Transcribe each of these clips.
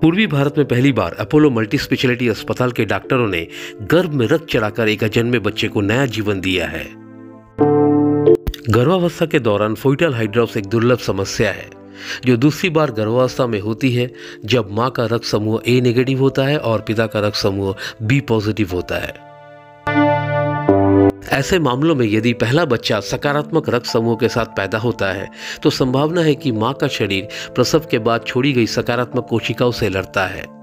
पूर्वी भारत में पहली बार अपोलो मल्टी स्पेशलिटी अस्पताल के डॉक्टरों ने गर्भ में रक्त चढ़ाकर एक अजन्मे बच्चे को नया जीवन दिया है। गर्भावस्था के दौरान फोइटल हाइड्रोप्स एक दुर्लभ समस्या है जो दूसरी बार गर्भावस्था में होती है जब मां का रक्त समूह ए नेगेटिव होता है और पिता का रक्त समूह बी पॉजिटिव होता है। ऐसे मामलों में यदि पहला बच्चा सकारात्मक रक्त समूह के साथ पैदा होता है तो संभावना है कि मां का शरीर प्रसव के बाद छोड़ी गई सकारात्मक कोशिकाओं से लड़ता है।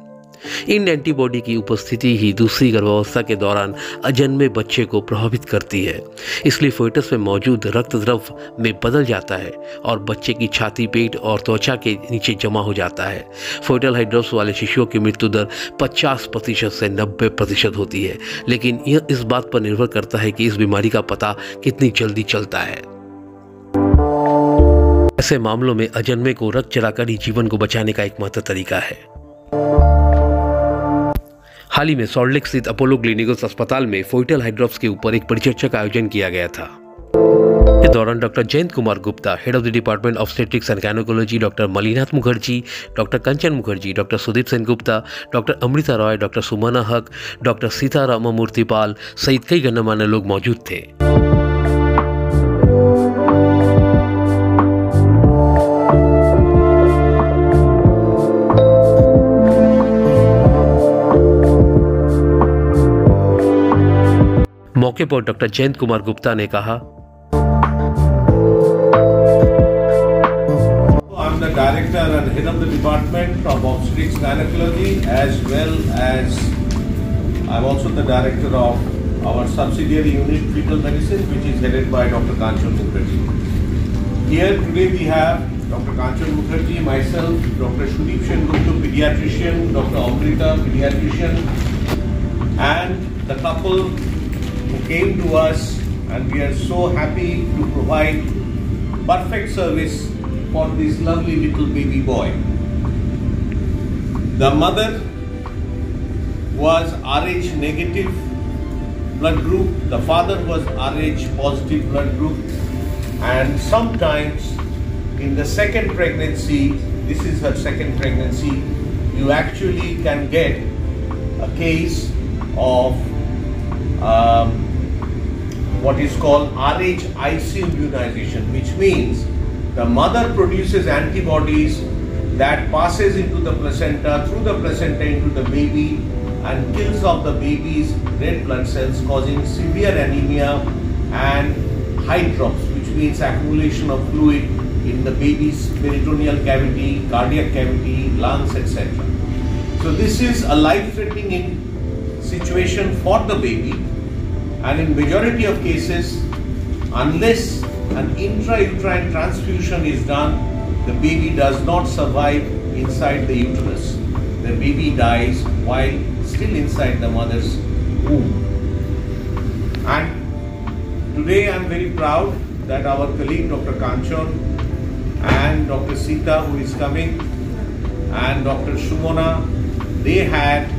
इन एंटीबॉडी की उपस्थिति ही दूसरी गर्भावस्था के दौरान अजन्मे बच्चे को प्रभावित करती है, इसलिए फोइटस में मौजूद रक्त द्रव में बदल जाता है और बच्चे की छाती, पेट और त्वचा के नीचे जमा हो जाता है। फोइटल हाइड्रोप्स वाले शिशुओं की मृत्यु दर 50% से 90% होती है, लेकिन यह इस बात पर निर्भर करता है कि इस बीमारी का पता कितनी जल्दी चलता है। ऐसे मामलों में अजन्मे को रक्त चढ़ाकर ही जीवन को बचाने का एकमात्र तरीका है। हाल ही में सॉल्ट लेक स्थित अपोलो क्लिनिकल्स अस्पताल में फोइटल हाइड्रोप्स के ऊपर एक परिचर्चा का आयोजन किया गया था। इस दौरान doctor Jayant Kumar Gupta, head of the department of obstetrics and gynaecology, doctor Mallinath Mukherjee, doctor Kanchan Mukherjee, doctor Sudip Sen Gupta, doctor Amrita Roy, doctor Sumana Haque, doctor Sitaram मूर्तिपाल सहित कई गणमान्य लोग मौजूद थे। मौके पर डॉक्टर जयंत कुमार गुप्ता ने कहा, I'm the director and head of the department of obstetrics gynecology, as well as I'm also the director of our subsidiary unit fetal medicine, which is headed by Dr. Kanchan Mukherjee. Here today we have Dr. Kanchan Mukherjee, myself, Dr. Sudeep Sengupta, pediatrician, Dr. Amrita, pediatrician, and the couple who came to us, and we are so happy to provide perfect service for this lovely little baby boy. The mother was Rh negative blood group, the father was Rh positive blood group, and sometimes in the second pregnancy, this is her second pregnancy, you actually can get a case of what is called Rh-IC immunization, which means the mother produces antibodies that passes into the placenta, through the placenta into the baby, and kills off the baby's red blood cells, causing severe anemia and hydrops, which means accumulation of fluid in the baby's peritoneal cavity, cardiac cavity, lungs, etc. So this is a life-threatening situation for the baby, and in majority of cases, unless an intrauterine transfusion is done, the baby does not survive inside the uterus. The baby dies while still inside the mother's womb. And today I am very proud that our colleague Dr. Kanchan and Dr. Sita, who is coming, and Dr. Shumona, they had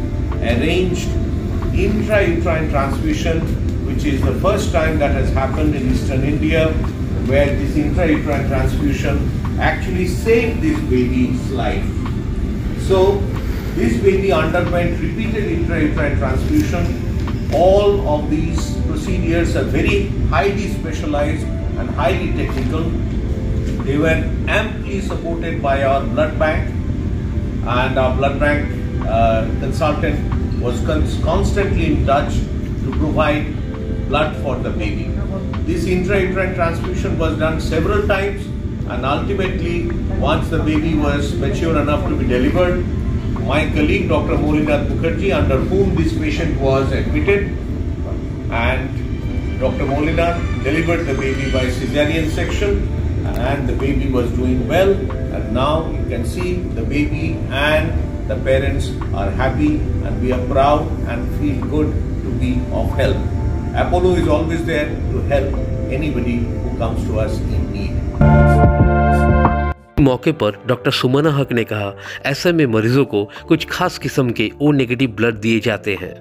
arranged intrauterine transfusion, which is the first time that has happened in Eastern India, where this intrauterine transfusion actually saved this baby's life. So this baby underwent repeated intrauterine transfusion. All of these procedures are very highly specialized and highly technical. They were amply supported by our blood bank, and our blood bank consultant was constantly in touch to provide blood for the baby. This intrauterine transfusion was done several times, and ultimately, once the baby was mature enough to be delivered, my colleague Dr. Molinath Mukherjee, under whom this patient was admitted, and Dr. Molinath delivered the baby by cesarean section, and the baby was doing well, and now you can see the baby and the parents are happy, and we are proud and feel good to be of help. Apollo is always there to help anybody who comes to us in need. मौके पर doctor Sumana हक ने कहा, ऐसे में मरीजों को कुछ खास किस्म के O नेगेटिव ब्लड दिए जाते हैं।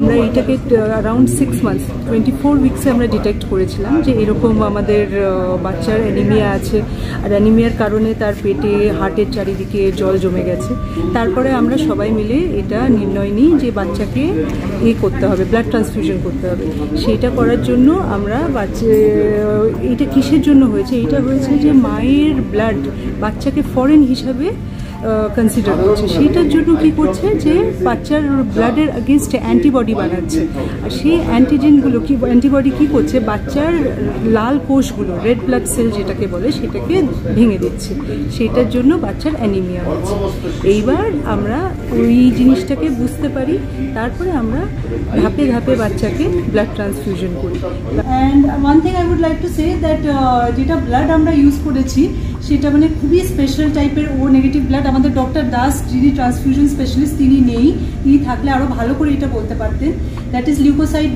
আমরা এইটাকে অ্যারাউন্ড 6 মান্থস 24 উইকসে আমরা ডিটেক্ট করেছিলাম যে এরকম আমাদের বাচ্চার অ্যানিমিয়া আছে, আর অ্যানিমিয়ার কারণে তার পেটে হার্টের চারিদিকে জল জমে গেছে। তারপরে আমরা সবাই মিলে এটা নির্ণয় নিই যে বাচ্চাকে করতে হবে, ব্লাড ট্রান্সফিউশন করতে হবে। সেইটা করার জন্য আমরা এটা কিসের জন্য হয়েছে? এটা হয়েছে যে মায়ের ব্লাড বাচ্চাকে ফরেন হিসাবে কনসিডার করছে। সেইটার জন্য কি করছে যে বাচ্চার ব্লাডের এগেনস্টে অ্যান্টিবডি বানাচ্ছে, আর সেই অ্যান্টিজেনগুলো কি অ্যান্টিবডি কী করছে, বাচ্চার লাল কোষগুলো রেড ব্লাড সেল যেটাকে বলে সেটাকে ভেঙে দিচ্ছে। সেইটার জন্য বাচ্চার অ্যানিমিয়া হচ্ছে। এইবার আমরা ওই জিনিসটাকে বুঝতে পারি, তারপরে আমরা ধাপে ধাপে বাচ্চাকে ব্লাড ট্রান্সফিউশন করি। And one thing I would like to say that যেটা ব্লাড আমরা ইউজ করেছি সেটা মানে খুবই স্পেশাল টাইপের ও নেগেটিভ ব্লাড। আমাদের ডক্টর দাস যিনি ট্রান্সফিউশন স্পেশালিস্ট তিনি নেই, তিনি থাকলে আরও ভালো করে এটা বলতে পারতেন। That is leukocyte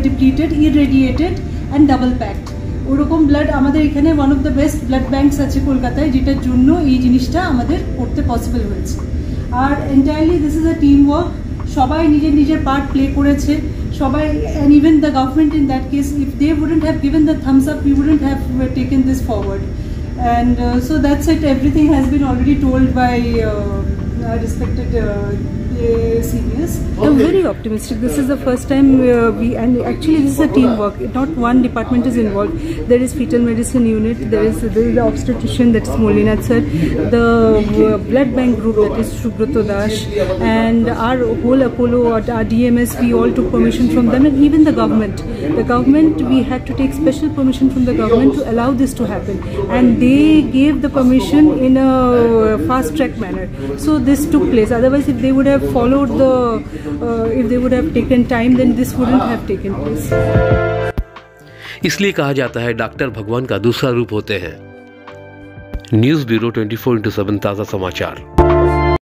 depleted, irradiated and double packed. ওরকম ব্লাড আমাদের এখানে one of the best blood banks আছে কলকাতায়, যেটার জন্য এই জিনিসটা আমাদের করতে পসিবল হয়েছে। আর entirely this is a team work, সবাই নিজের নিজের পার্ট প্লে করেছে সবাই, and even the government in that case, if they wouldn't have given the thumbs up, we wouldn't have taken this forward. And so that's it. Everything has been already told by respected seniors. I'm very optimistic. This is the first time and actually this is a teamwork. Not one department is involved. There is fetal medicine unit, there is the obstetrician, that is Molinath sir, the blood bank group, that is Subroto Dash, and our whole Apollo, our DMS, we all took permission from them, and even the government. The government, we had to take special permission from the government to allow this to happen, and they gave the permission in a fast track manner. So this took place. Otherwise, if they would have followed if they would have taken time, then this wouldn't have taken place. इसलिए कहा जाता है doctor भगवान का दूसरा रूप होते हैं। न्यूज़ ब्यूरो 24/7 ताज़ा समाचार।